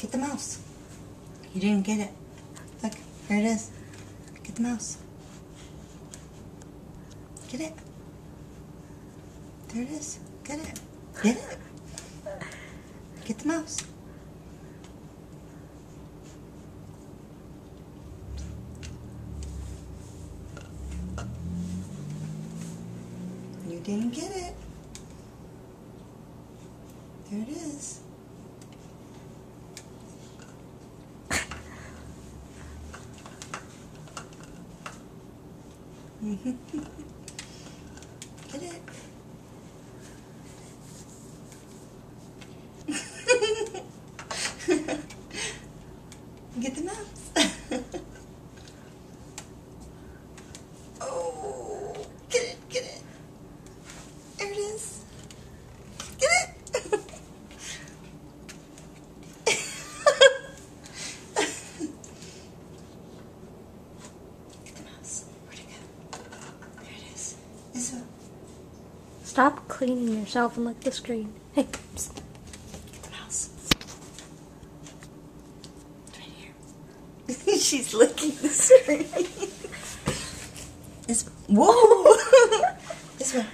Get the mouse. You didn't get it. Look, here it is. Get the mouse. Get it. There it is. Get it. Get it. Get the mouse. You didn't get it. There it is. Get it. Get the mouse. Oh, get it, get it. There it is. Get it. Get the mouse. Where'd it go? There it is. This one. Stop cleaning yourself and look at the screen. Hey, psst. Get the mouse. It's right here. She's licking the screen. This one. Whoa! This one.